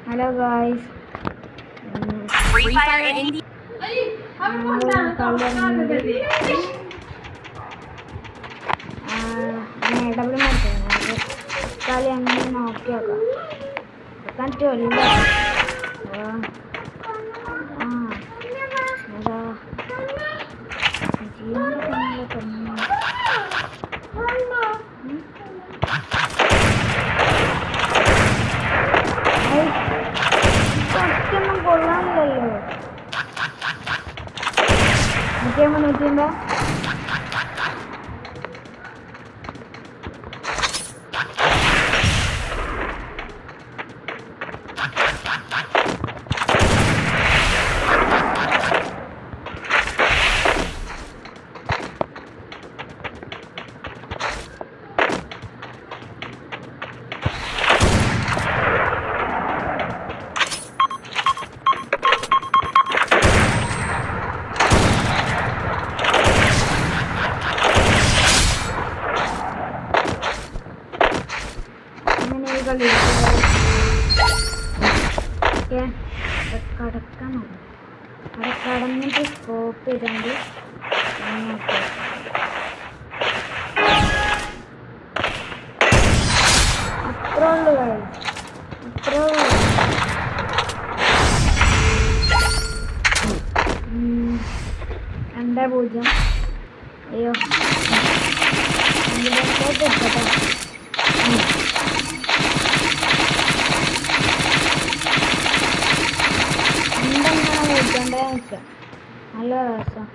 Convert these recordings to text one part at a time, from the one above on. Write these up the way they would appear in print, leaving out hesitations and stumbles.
Hello guys, കളി അങ്ങനെ നോക്കി നോക്കാം. പറ്റില്ല. ഒന്നും കൊള്ളാനില്ലല്ലോ. നൂറ്റിയമ്പ കടക്കണം. അവിടെ കടന്നിട്ട് സ്കോപ്പ് ചെയ്തുകൊണ്ട് അത്രേ ഉള്ളു കാര്യം. അത്രേ ഉള്ളു. 2-0. അയ്യോ, കേട്ടോ. നല്ല രസം.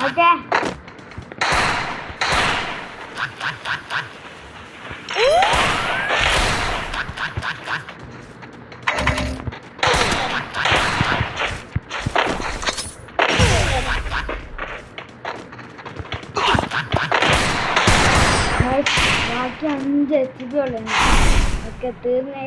Okay. ബാക്കി 5 HP ഉള്ളു. ഓക്കെ, തീർന്നേ.